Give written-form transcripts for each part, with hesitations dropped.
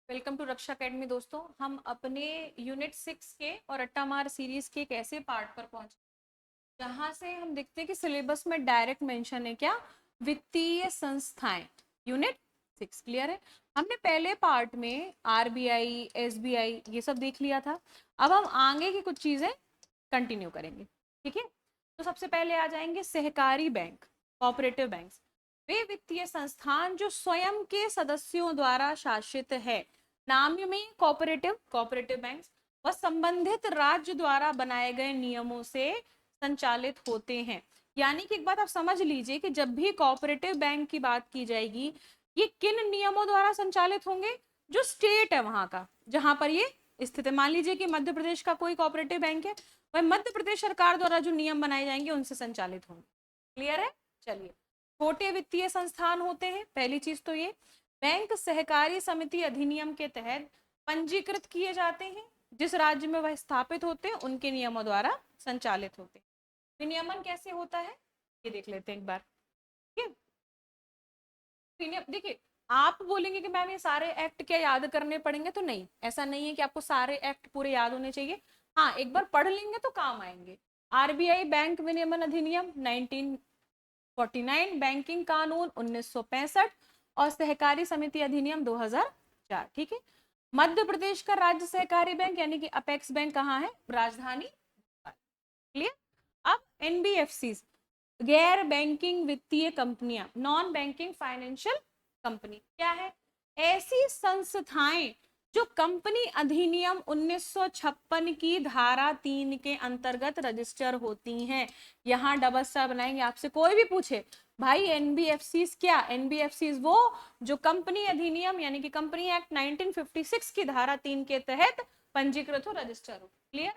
Welcome to Raksha academy. दोस्तों, हम अपने यूनिट 6 के और रट्टा मार सीरीज के एक ऐसे पार्ट पर पहुंचे जहां से हम देखते हैं कि सिलेबस में डायरेक्ट मेंशन है क्या, वित्तीय संस्थाएं। यूनिट 6 क्लियर है। हमने पहले पार्ट में आरबीआई, एसबीआई ये सब देख लिया था। अब हम आगे की कुछ चीजें कंटिन्यू करेंगे। ठीक है, तो सबसे पहले आ जाएंगे सहकारी बैंक, कोऑपरेटिव बैंक। वे वित्तीय संस्थान जो स्वयं के सदस्यों द्वारा शासित है। नाम में कोऑपरेटिव कोऑपरेटिव बैंक व संबंधित राज्य द्वारा बनाए गए नियमों से संचालित होते हैं। यानी कि एक बात आप समझ लीजिए कि जब भी कोऑपरेटिव बैंक की बात की जाएगी, ये किन नियमों द्वारा संचालित होंगे? जो स्टेट है वहां का, जहां पर ये स्थित है। मान लीजिए कि मध्य प्रदेश का कोई कोऑपरेटिव बैंक है, वह मध्य प्रदेश सरकार द्वारा जो नियम बनाए जाएंगे उनसे संचालित होंगे। क्लियर है? चलिए, छोटे वित्तीय संस्थान होते हैं। पहली चीज तो ये, बैंक सहकारी समिति अधिनियम के तहत पंजीकृत किए जाते हैं। जिस राज्य में वह स्थापित होते हैं उनके नियमों द्वारा संचालित होते हैं। विनियमन कैसे होता है ये देख लेते हैं एक बार। ठीक है, देखिए, आप बोलेंगे कि मैम ये सारे एक्ट क्या याद करने पड़ेंगे, तो नहीं, ऐसा नहीं है कि आपको सारे एक्ट पूरे याद होने चाहिए। हाँ, एक बार पढ़ लेंगे तो काम आएंगे। आरबीआई बैंक विनियमन अधिनियम 1949, बैंकिंग कानून 1965 और सहकारी समिति अधिनियम 2004। ठीक है। मध्य प्रदेश का राज्य सहकारी बैंक यानी कि अपेक्स बैंक कहाँ है? राजधानी। क्लियर। अब एनबीएफसी, गैर बैंकिंग वित्तीय कंपनियां, नॉन बैंकिंग फाइनेंशियल कंपनी क्या है? ऐसी संस्थाएं जो कंपनी अधिनियम 1956 की धारा 3 के अंतर्गत रजिस्टर होती हैं। यहां डबल स्टार बनाएंगे। आपसे कोई भी पूछे भाई एनबीएफसी क्या, एनबीएफसी वो जो कंपनी अधिनियम यानी कि कंपनी एक्ट 1956 की धारा 3 के तहत पंजीकृत हो, रजिस्टर हो। क्लियर।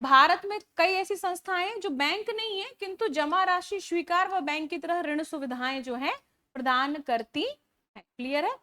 भारत में कई ऐसी संस्थाएं जो बैंक नहीं है किंतु जमा राशि स्वीकार व बैंक की तरह ऋण सुविधाएं जो है प्रदान करती है। क्लियर है।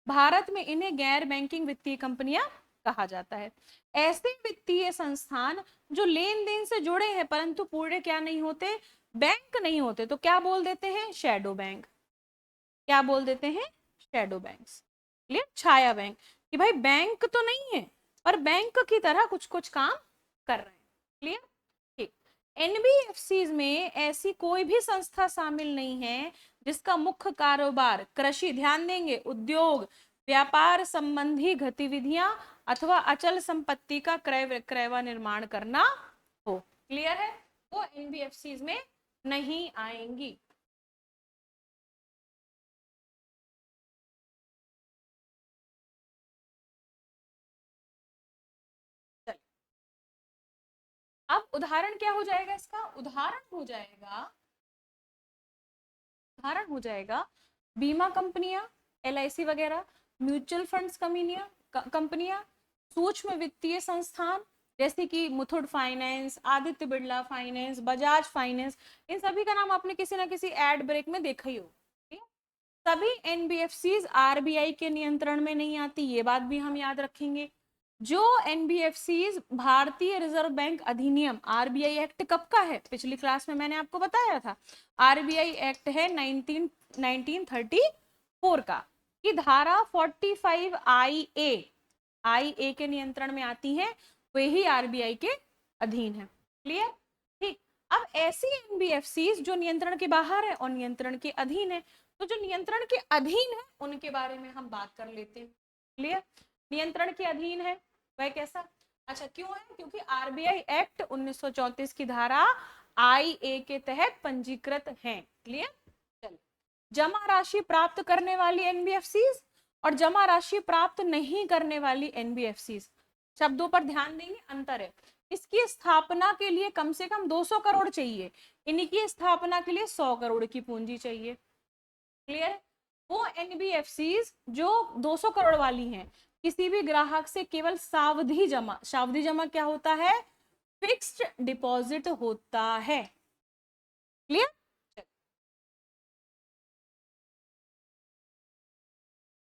भारत में इन्हें गैर बैंकिंग वित्तीय कंपनियां कहा जाता है। ऐसे वित्तीय संस्थान जो लेन देन से जुड़े हैं परंतु पूरे क्या नहीं होते? बैंक नहीं होते, तो क्या बोल देते हैं? Shadow bank. क्या बोल देते हैं? Shadow banks. क्लियर। छाया बैंक, कि भाई बैंक तो नहीं है पर बैंक की तरह कुछ कुछ काम कर रहे हैं। क्लियर। ठीक। एनबीएफसी में ऐसी कोई भी संस्था शामिल नहीं है जिसका मुख्य कारोबार कृषि, ध्यान देंगे, उद्योग, व्यापार संबंधी गतिविधियां अथवा अचल संपत्ति का क्रय विक्रय व निर्माण करना हो। क्लियर है। वो एनबीएफसी में नहीं आएंगी। अब उदाहरण क्या हो जाएगा इसका? उदाहरण हो जाएगा बीमा कंपनियां, एलआईसी वगैरह, म्यूचुअल फंड्स कंपनियां, सूक्ष्म वित्तीय संस्थान जैसे कि Muthoot Finance, Aditya Birla Finance, Bajaj Finance. इन सभी का नाम आपने किसी ना किसी एड ब्रेक में देखा ही हो। सभी एनबीएफसी आरबीआई के नियंत्रण में नहीं आती, ये बात भी हम याद रखेंगे। जो एनबीएफसी भारतीय रिजर्व बैंक अधिनियम आरबीआई एक्ट कब का है? पिछली क्लास में मैंने आपको बताया था। आरबीआई एक्ट है 1934 का, की धारा 45 आई ए के नियंत्रण में आती है, वे ही आरबीआई के अधीन है। क्लियर। ठीक। अब ऐसी एनबीएफसी जो नियंत्रण के बाहर है और नियंत्रण के अधीन है, तो जो नियंत्रण के अधीन है उनके बारे में हम बात कर लेते हैं। क्लियर। नियंत्रण के अधीन है वह कैसा? अच्छा, क्यों है? क्योंकि आरबीआई एक्ट 1934 की धारा आई ए के तहत पंजीकृत है। क्लियर। चलिए, जमा राशि प्राप्त करने वाली एनबीएफसी और जमा राशि प्राप्त नहीं करने वाली एनबीएफसी, शब्दों पर ध्यान देंगे, अंतर है। इसकी स्थापना के लिए कम से कम 200 करोड़ चाहिए, इनकी स्थापना के लिए 100 करोड़ की पूंजी चाहिए। क्लियर। वो एनबीएफसी जो 200 करोड़ वाली हैं, किसी भी ग्राहक से केवल सावधि जमा क्या होता है? फिक्स्ड डिपॉजिट होता है। क्लियर।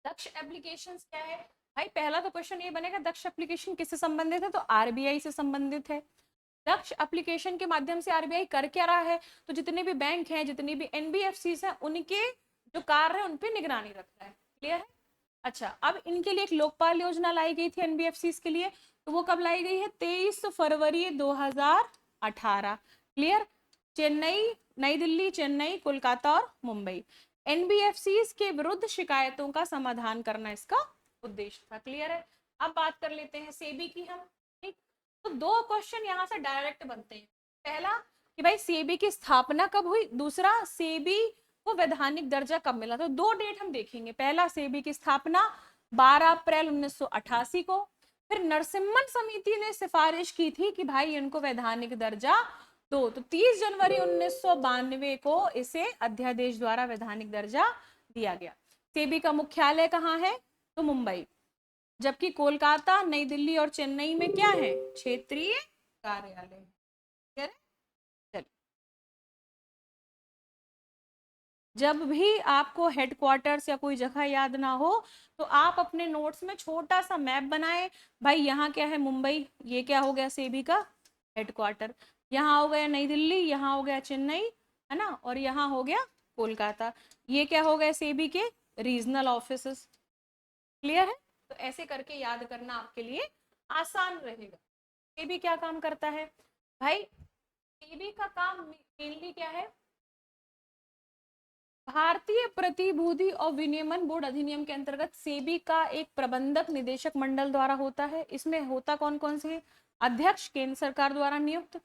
दक्ष एप्लीकेशन क्या है? भाई पहला तो क्वेश्चन ये बनेगा, दक्ष एप्लीकेशन किससे संबंधित है? तो आरबीआई से संबंधित है। दक्ष एप्लीकेशन के माध्यम से आरबीआई कर क्या रहा है? तो जितने भी बैंक हैं, जितनी भी एनबीएफसी हैं, उनके जो कार्य है उन पे निगरानी रख रहा है। क्लियर है। अच्छा, अब इनके लिए एक लोकपाल योजना लाई गई थी एनबीएफसी के लिए, तो वो कब लाई गई है? 23 फरवरी 2018। क्लियर? चेन्नई, नई दिल्ली, चेन्नई, कोलकाता और मुंबई। एनबीएफसी के विरुद्ध शिकायतों का समाधान करना इसका उद्देश्य था। क्लियर है? अब बात कर लेते हैं सेबी की हम। ठीक, तो दो क्वेश्चन यहाँ से डायरेक्ट बनते हैं। पहला कि भाई सेबी की स्थापना कब हुई, दूसरा सेबी को वैधानिक दर्जा कब मिला। तो दो डेट हम देखेंगे। पहला, सेबी की स्थापना 12 अप्रैल 1988 को। फिर नरसिम्हन समिति ने सिफारिश की थी कि भाई इनको वैधानिक दर्जा दो, तो 30 जनवरी 1992 को इसे अध्यादेश द्वारा वैधानिक दर्जा दिया गया। सेबी का मुख्यालय कहाँ है? तो मुंबई, जबकि कोलकाता, नई दिल्ली और चेन्नई में क्या है? क्षेत्रीय कार्यालय। जब भी आपको हेडक्वार्टर्स या कोई जगह याद ना हो तो आप अपने नोट्स में छोटा सा मैप बनाएं। भाई यहाँ क्या है? मुंबई, ये क्या हो गया? सेबी का हेडक्वार्टर। यहाँ हो गया नई दिल्ली, यहाँ हो गया चेन्नई, है ना, और यहाँ हो गया कोलकाता। ये क्या हो गया? सेबी के रीजनल ऑफिसेस। क्लियर है? तो ऐसे करके याद करना आपके लिए आसान रहेगा। सेबी क्या काम करता है भाई? सेबी का काम मेनली क्या है? भारतीय प्रतिभूति और विनियमन बोर्ड अधिनियम के अंतर्गत सेबी का एक प्रबंधक निदेशक मंडल द्वारा होता है। इसमें होता कौन कौन से? अध्यक्ष केंद्र सरकार द्वारा नियुक्त,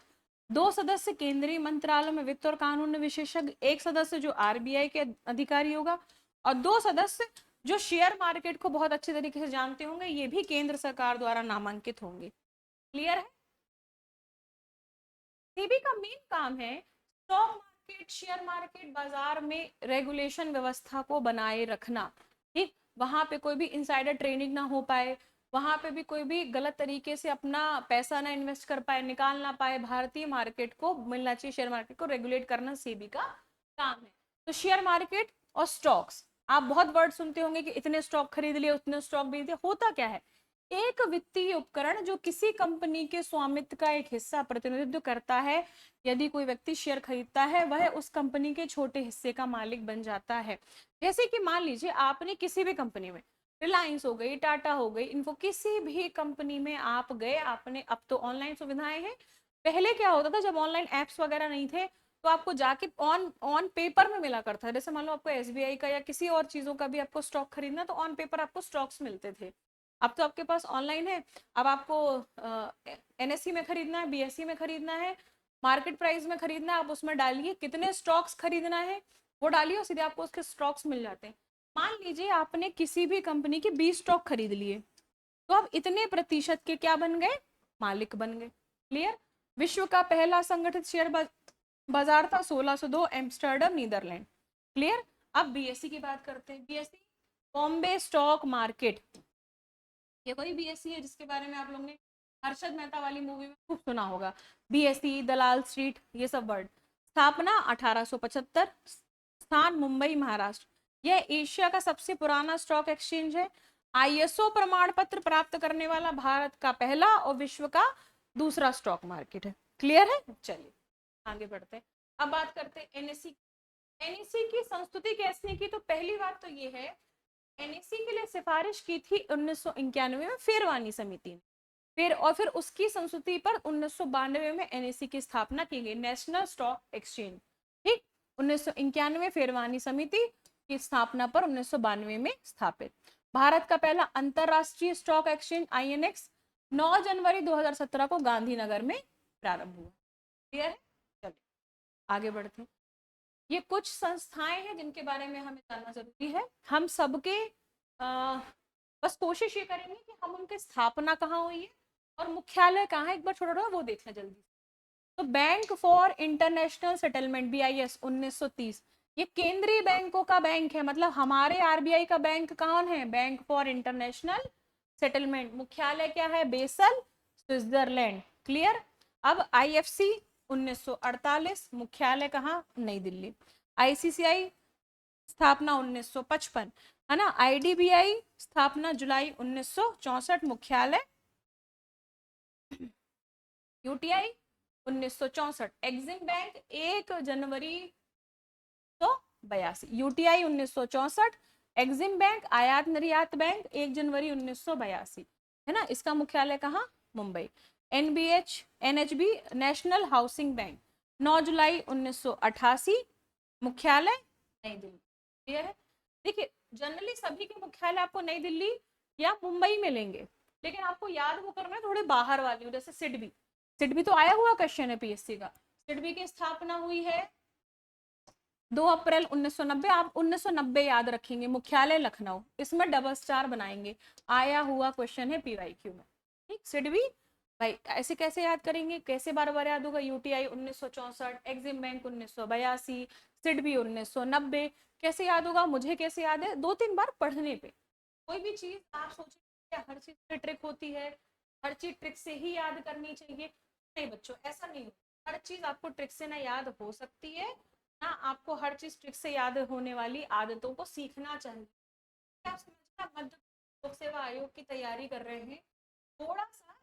2 सदस्य केंद्रीय मंत्रालय में वित्त और कानून विशेषज्ञ, 1 सदस्य जो आरबीआई के अधिकारी होगा, और 2 सदस्य जो शेयर मार्केट को बहुत अच्छे तरीके से जानते होंगे, ये भी केंद्र सरकार द्वारा नामांकित होंगे। क्लियर है? सेबी का मेन काम है स्टॉक मार्केट, शेयर मार्केट, बाजार में रेगुलेशन व्यवस्था को बनाए रखना। ठीक, वहां पे कोई भी इनसाइडर ट्रेडिंग ना हो पाए, वहां पे भी कोई भी गलत तरीके से अपना पैसा ना इन्वेस्ट कर पाए, निकाल ना पाए। भारतीय मार्केट को मिलना चाहिए, शेयर मार्केट को रेगुलेट करना सेबी का काम है। तो शेयर मार्केट और स्टॉक्स, आप बहुत वर्ड सुनते होंगे कि इतने स्टॉक खरीद लिए, उतने स्टॉक बेच दिए। होता क्या है? एक वित्तीय उपकरण जो किसी कंपनी के स्वामित्व का एक हिस्सा प्रतिनिधित्व करता है। यदि कोई व्यक्ति शेयर खरीदता है, वह उस कंपनी के छोटे हिस्से का मालिक बन जाता है। जैसे कि मान लीजिए आपने किसी भी कंपनी में, रिलायंस हो गई, टाटा हो गई, इनको किसी भी कंपनी में आप गए, आपने, अब तो ऑनलाइन सुविधाएं हैं। पहले क्या होता था, जब ऑनलाइन एप्स वगैरह नहीं थे, तो आपको जाके ऑन ऑन पेपर में मिला करता था। जैसे मान लो आपको एसबीआई का या किसी और चीजों का भी आपको स्टॉक खरीदना, तो ऑन पेपर आपको स्टॉक्स मिलते थे। अब तो आपके पास ऑनलाइन है। अब आपको एनएससी में खरीदना है, बीएससी में खरीदना है, मार्केट प्राइस में खरीदना है, आप उसमें डालिए कितने स्टॉक्स खरीदना है, वो डालिए और सीधे आपको उसके स्टॉक्स मिल जाते हैं। मान लीजिए आपने किसी भी कंपनी के 20 स्टॉक खरीद लिए, तो आप इतने प्रतिशत के क्या बन गए? मालिक बन गए। क्लियर? विश्व का पहला संगठित शेयर बाजार था 1602, एम्स्टर्डम, नीदरलैंड। क्लियर? अब बीएससी की बात करते हैं। बीएससी बॉम्बे स्टॉक मार्केट, ये वही बीएससी है जिसके बारे में आप लोगों ने हर्षद मेहता वाली मूवी में खूब सुना होगा। बीएससी, दलाल स्ट्रीट, ये सब वर्ड। स्थापना 1875, स्थान मुंबई, महाराष्ट्र। यह एशिया का सबसे पुराना स्टॉक एक्सचेंज है। आईएसओ प्रमाण पत्र प्राप्त करने वाला भारत का पहला और विश्व का दूसरा स्टॉक मार्केट है। क्लियर है? चलिए आगे बढ़ते हैं। अब बात करते हैं एनएससी। एनएससी की संस्तुति कैसे की? तो पहली बात तो ये है, एनएससी के लिए सिफारिश की थी 1991 में फेरवानी समिति ने। फिर उसकी संस्तुति पर 1992 में एनएससी की स्थापना की गई, नेशनल स्टॉक एक्सचेंज। ठीक, 1991 फेरवानी समिति की स्थापना पर 1992 में स्थापित। भारत का पहला अंतरराष्ट्रीय स्टॉक एक्सचेंज आईएनएक्स 9 जनवरी 2017 को गांधीनगर में प्रारंभ हुआ। क्लियर है? चलिए आगे बढ़ते हैं। ये कुछ संस्थाएं हैं जिनके बारे में हमें जानना जरूरी है। हम सबके बस कोशिश ये करेंगे कि हम उनकी स्थापना कहाँ हुई है और मुख्यालय कहाँ है, एक बार छोटा वो देखें जल्दी। तो bank for international settlement, BIS, 1930, ये केंद्रीय बैंकों का बैंक है। मतलब हमारे आरबीआई का बैंक कौन है? Bank for international settlement. मुख्यालय क्या है? Basel, Switzerland. क्लियर? अब आईएफसी 1948, मुख्यालय कहाँ? नई दिल्ली। आईसीसीआई स्थापना 1955, है ना। आईडीबीआई स्थापना जुलाई 1964, मुख्यालय यूटीआई 1964। एक्सिम बैंक 1 जनवरी 1982, यूटीआई 1964, एग्जिम बैंक, आयात निर्यात बैंक, 1 जनवरी 1982, है ना। इसका मुख्यालय कहाँ? Mumbai. NBH, NHB, national housing bank, 9 जुलाई 1988, मुख्यालय नई दिल्ली। क्लियर है? देखिए जनरली सभी के मुख्यालय आपको नई दिल्ली या मुंबई में लेंगे, लेकिन आपको याद वो करना है थोड़े बाहर वाली हो, जैसे सिडबी। सिडबी तो आया हुआ क्वेश्चन है पीएससी का। सिडबी की स्थापना हुई है 2 अप्रैल 1990। आप 1990 याद रखेंगे, मुख्यालय लखनऊ, इसमें डबल स्टार बनाएंगे, आया हुआ क्वेश्चन है पीवाईक्यू में। ठीक, सिडबी भाई ऐसे कैसे याद करेंगे, कैसे बार बार याद होगा? यूटीआई 1964, एग्जिम बैंक 1982, सिडबी 1990, कैसे याद होगा? मुझे कैसे याद है? 2-3 बार पढ़ने पे। कोई भी चीज आप सोचिए हर चीज में ट्रिक होती है, हर चीज ट्रिक से ही याद करनी चाहिए, नहीं बच्चों ऐसा नहीं। हर चीज आपको ट्रिक से ना याद हो सकती है ना, आपको हर चीज ट्रिक से याद होने वाली आदतों को सीखना चाहिए। आप समझिए, आप मध्य लोक सेवा आयोग की तैयारी कर रहे हैं, थोड़ा सा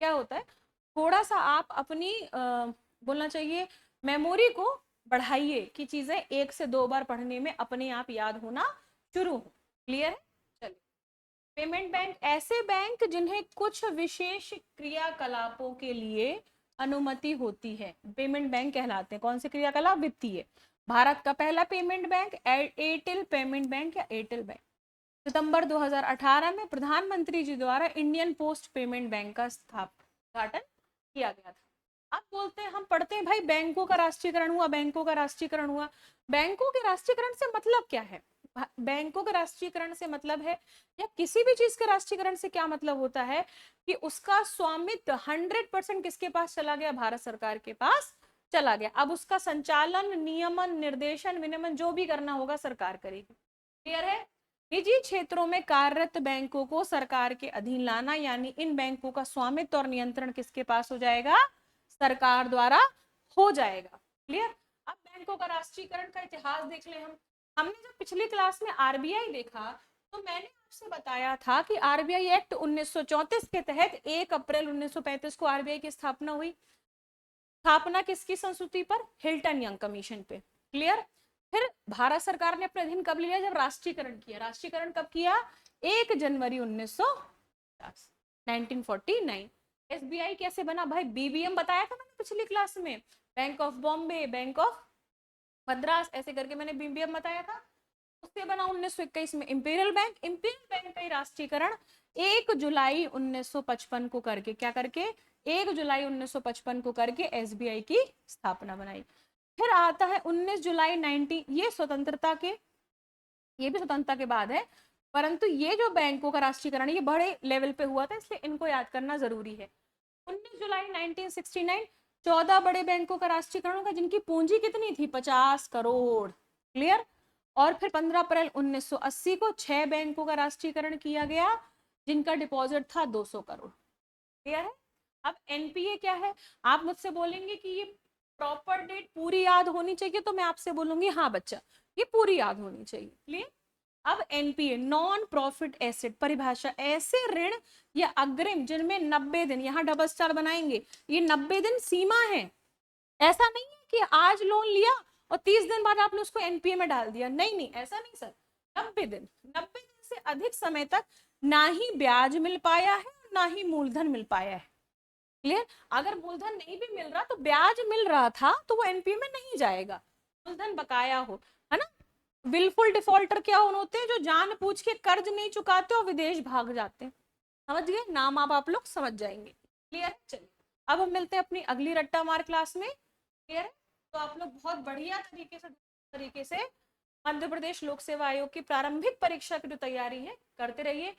क्या होता है, थोड़ा सा आप अपनी बोलना चाहिए मेमोरी को बढ़ाइए कि चीजें 1 से 2 बार पढ़ने में अपने आप याद होना शुरू हो। क्लियर है? चलिए, पेमेंट बैंक, ऐसे बैंक जिन्हें कुछ विशेष क्रियाकलापों के लिए अनुमति होती है, पेमेंट बैंक कहलाते हैं। कौन से क्रियाकलाप? वित्तीय। भारत का पहला payment bank Airtel payment bank या एयरटेल बैंक। सितंबर 2018 में प्रधानमंत्री जी द्वारा इंडियन पोस्ट पेमेंट बैंक का उद्घाटन किया गया था। अब बोलते हैं, हम पढ़ते हैं भाई बैंकों का राष्ट्रीयकरण हुआ, बैंकों का राष्ट्रीयकरण हुआ। बैंकों के राष्ट्रीयकरण से मतलब क्या है? बैंकों के राष्ट्रीयकरण से मतलब है, या किसी भी चीज के राष्ट्रीयकरण से क्या मतलब होता है कि उसका स्वामित्व 100% किसके पास चला गया? भारत सरकार के पास चला गया। अब उसका संचालन, नियमन, निर्देशन, विनियमन जो भी करना होगा सरकार करेगी। क्लियर है? निजी क्षेत्रों में कार्यरत बैंकों को सरकार के अधीन लाना, यानी इन बैंकों का स्वामित्व और नियंत्रण किसके पास हो जाएगा? सरकार द्वारा हो जाएगा। क्लियर? अब बैंकों का राष्ट्रीयकरण का इतिहास देख ले। हमने जब पिछली क्लास में आरबीआई देखा तो मैंने आपसे बताया था कि आरबीआई एक्ट 1934 के तहत 1 अप्रैल 1935 को आरबीआई की स्थापना हुई। स्थापना किसकी संस्तुति पर? हिल्टन यंग कमीशन पे। क्लियर? फिर भारत सरकार ने अपने अधीन कब लिया? जब राष्ट्रीयकरण किया। राष्ट्रीयकरण कब किया? 1 जनवरी 1949। एसबीआई कैसे बना भाई? बीबीएम बताया था मैंने पिछली क्लास में, bank of Bombay, bank of Madras, ऐसे करके मैंने बीबीएम बताया था। उससे बना 1921 में इंपीरियल बैंक। इंपीरियल बैंक का राष्ट्रीयकरण 1 जुलाई 1955 को करके, क्या करके? 1 जुलाई 1955 को करके एसबीआई की स्थापना बनाई। फिर आता है 19 जुलाई 19, ये स्वतंत्रता के, ये भी स्वतंत्रता के बाद है, परंतु ये जो बैंकों का राष्ट्रीयकरण ये बड़े लेवल पे हुआ था, इसलिए इनको याद करना जरूरी है। 19 जुलाई 1969 14 बड़े बैंकों का राष्ट्रीयकरण होगा, जिनकी पूंजी कितनी थी? 50 करोड़। क्लियर? और फिर 15 अप्रैल 1980 को 6 बैंकों का राष्ट्रीयकरण किया गया, जिनका डिपॉजिट था 200 करोड़। क्लियर है? अब एनपीए क्या है? आप मुझसे बोलेंगे कि ये प्रॉपर डेट पूरी याद होनी चाहिए, तो मैं आपसे बोलूंगी हाँ बच्चा ये पूरी याद होनी चाहिए। क्लियर? अब एनपीए, नॉन प्रॉफिट एसेट, परिभाषा ऐसे ऋण या अग्रिम जिनमें 90 दिन, यहाँ डबल स्टार बनाएंगे, ये 90 दिन सीमा है। ऐसा नहीं है कि आज लोन लिया और 30 दिन बाद आपने उसको एनपीए में डाल दिया, नहीं नहीं ऐसा नहीं सर। 90 दिन, 90 दिन से अधिक समय तक ना ही ब्याज मिल पाया है ना ही मूलधन मिल पाया है। क्लियर? अगर मूलधन नहीं भी मिल रहा तो ब्याज मिल रहा था तो वो एनपीए में नहीं जाएगा, मूलधन बकाया हो, है ना। विलफुल डिफॉल्टर क्या होते हैं? जो जानबूझ के कर्ज नहीं चुकाते और विदेश भाग जाते हैं। समझ गए? नाम आप लोग समझ जाएंगे। क्लियर है? चलिए अब हम मिलते हैं अपनी अगली रट्टा मार क्लास में। क्लियर है? तो आप लोग बहुत बढ़िया तरीके से मध्य प्रदेश लोक सेवा आयोग की प्रारंभिक परीक्षा की जो तैयारी है करते रहिए।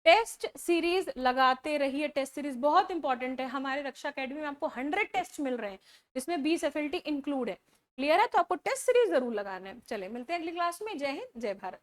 टेस्ट सीरीज लगाते रहिए। टेस्ट सीरीज बहुत इंपॉर्टेंट है। हमारे रक्षा अकेडमी में आपको 100 टेस्ट मिल रहे हैं, जिसमें 20 एफएलटी इंक्लूड है। क्लियर है? तो आपको टेस्ट सीरीज जरूर लगाना है। चले मिलते हैं अगली क्लास में। जय हिंद, जय भारत।